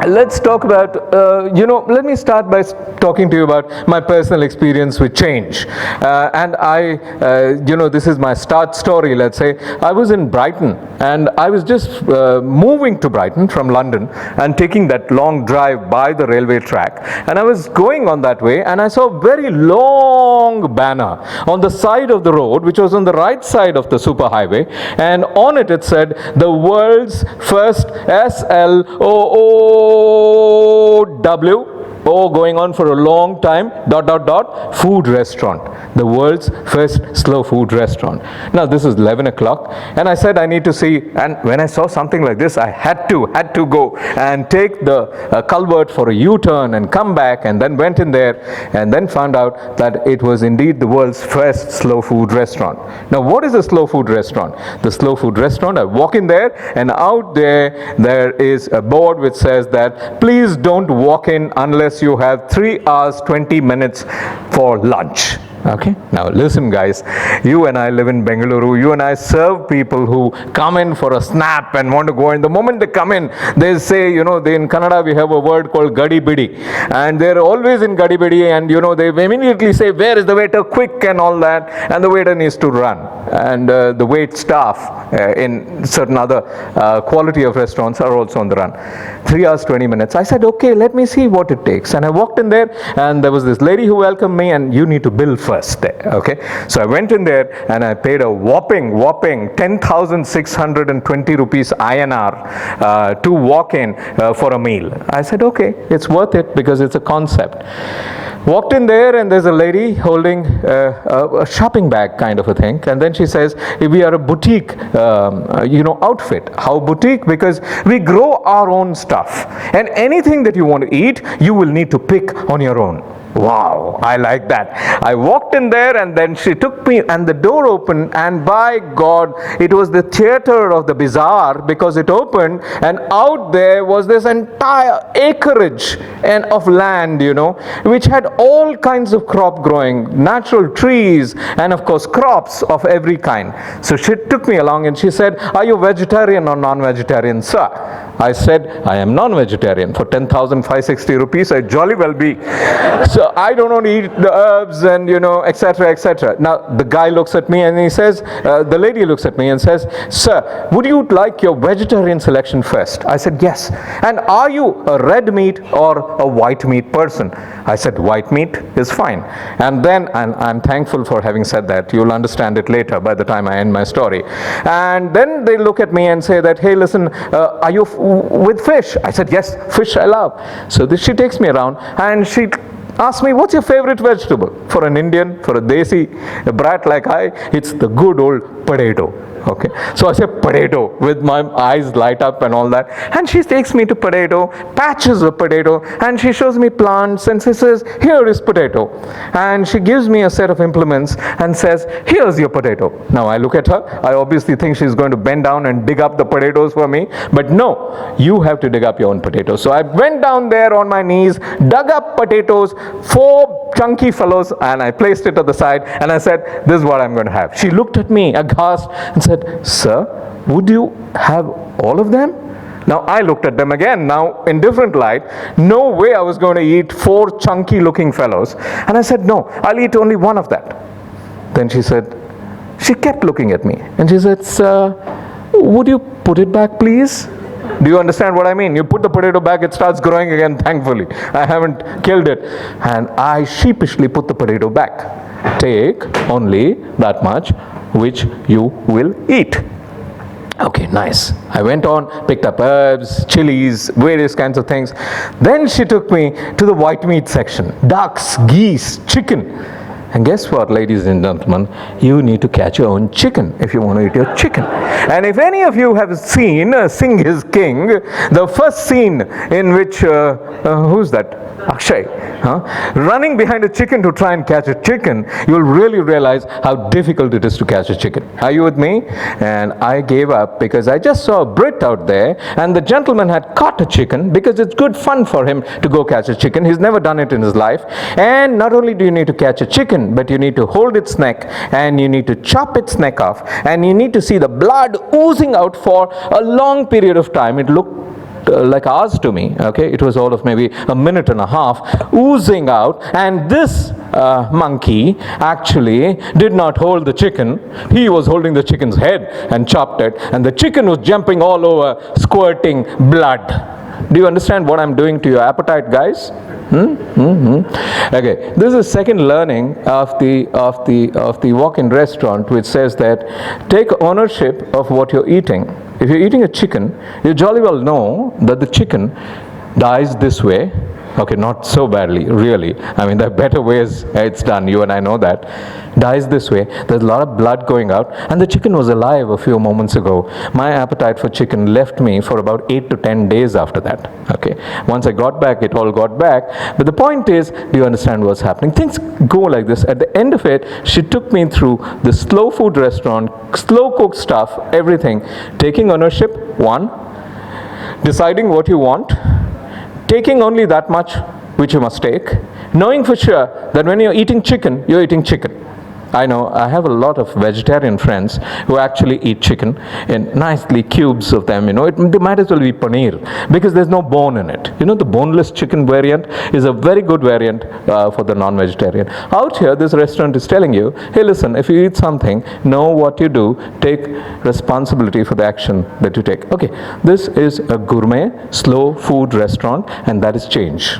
let's talk about, let me start by talking to you about my personal experience with change. And this is my start story, let's say. I was in Brighton, and I was just moving to Brighton from London and taking that long drive by the railway track. And I was going on that way, and I saw a very long banner on the side of the road, which was on the right side of the superhighway. And on it said, the world's first SLOOW, going on for a long time, ... food restaurant. The world's first slow food restaurant. Now this is 11 o'clock, and I said I need to see, and when I saw something like this, I had to go and take the culvert for a U-turn and come back, and then went in there and then found out that it was indeed the world's first slow food restaurant. Now what is a slow food restaurant? The slow food restaurant, I walk in there, and out there is a board which says that please don't walk in unless you have 3 hours 20 minutes for lunch. Okay, now listen guys, you and I live in Bengaluru, you and I serve people who come in for a snap and want to go in. The moment they come in, they say, in Kannada we have a word called gadi bidi, and they're always in gadi bidi, and they immediately say, where is the waiter, quick, and all that, and the waiter needs to run. And the wait staff in certain other quality of restaurants are also on the run. 3 hours 20 minutes. I said, okay, let me see what it takes. And I walked in there, and there was this lady who welcomed me, and you need to bill first. Okay, so I went in there and I paid a whopping 10,620 rupees INR to walk in for a meal. I said, okay, it's worth it because it's a concept. Walked in there, and there's a lady holding a shopping bag kind of a thing, and then she says, we are a boutique outfit. How boutique? Because we grow our own stuff, and anything that you want to eat, you will need to pick on your own. Wow, I like that. I walked in there, and then she took me, and the door opened, and by God, it was the theater of the bazaar, because it opened, and out there was this entire acreage of land, which had all kinds of crop growing, natural trees, and of course crops of every kind. So she took me along, and she said, are you vegetarian or non-vegetarian, sir? I said, I am non-vegetarian. For 10,560 rupees, I jolly well be. So I don't want to eat the herbs and, etc., etc. Now, the guy looks at me and he says, the lady looks at me and says, sir, would you like your vegetarian selection first? I said, yes. And are you a red meat or a white meat person? I said, white meat is fine. And then, and I'm thankful for having said that, you'll understand it later by the time I end my story. And then they look at me and say that, hey, listen, are you with fish? I said, yes, fish I love. So she takes me around, and she asked me, what's your favorite vegetable? For an Indian, for a desi, a brat like I, it's the good old potato. Okay, so I say potato with my eyes light up and all that, and she takes me to potato, patches of potato, and she shows me plants, and she says, here is potato, and she gives me a set of implements and says, here's your potato. Now I look at her, I obviously think she's going to bend down and dig up the potatoes for me, but no, you have to dig up your own potatoes. So I went down there on my knees, dug up potatoes, 4 chunky fellows, and I placed it at the side, and I said, this is what I'm going to have. She looked at me aghast and said, sir, would you have all of them? Now I looked at them again, now in different light. No way I was going to eat 4 chunky looking fellows. And I said, no, I'll eat only one of that. Then she kept looking at me, and she said, sir, would you put it back, please? Do you understand what I mean? You put the potato back, it starts growing again, thankfully. I haven't killed it. And I sheepishly put the potato back. Take only that much which you will eat. Okay, nice. I went on, picked up herbs, chilies, various kinds of things. Then she took me to the white meat section. Ducks, geese, chicken. And guess what, ladies and gentlemen? You need to catch your own chicken if you want to eat your chicken. And if any of you have seen Sing Is King, the first scene in which, who's that? Akshay, running behind a chicken to try and catch a chicken, you'll really realize how difficult it is to catch a chicken. Are you with me? And I gave up because I just saw a Brit out there, and the gentleman had caught a chicken because it's good fun for him to go catch a chicken. He's never done it in his life. And not only do you need to catch a chicken, but you need to hold its neck, and you need to chop its neck off, and you need to see the blood oozing out for a long period of time. It looked like hours to me, okay? It was all of maybe a minute and a half, oozing out, and this monkey actually did not hold the chicken. He was holding the chicken's head and chopped it, and the chicken was jumping all over, squirting blood. Do you understand what I'm doing to your appetite, guys? Okay, this is second learning of the walk-in restaurant, which says that take ownership of what you're eating. If you're eating a chicken, you jolly well know that the chicken dies this way. Okay, not so badly, really. I mean, there are better ways it's done. You and I know that. Dies this way. There's a lot of blood going out. And the chicken was alive a few moments ago. My appetite for chicken left me for about 8 to 10 days after that. Okay. Once I got back, it all got back. But the point is, do you understand what's happening? Things go like this. At the end of it, she took me through the slow food restaurant, slow cooked stuff, everything. Taking ownership, one. Deciding what you want. Taking only that much which you must take, knowing for sure that when you're eating chicken, you're eating chicken. I know, I have a lot of vegetarian friends who actually eat chicken in nicely cubes of them, they might as well be paneer because there's no bone in it. The boneless chicken variant is a very good variant for the non-vegetarian. Out here, this restaurant is telling you, hey listen, if you eat something, know what you do, take responsibility for the action that you take. Okay, this is a gourmet, slow food restaurant, and that is change.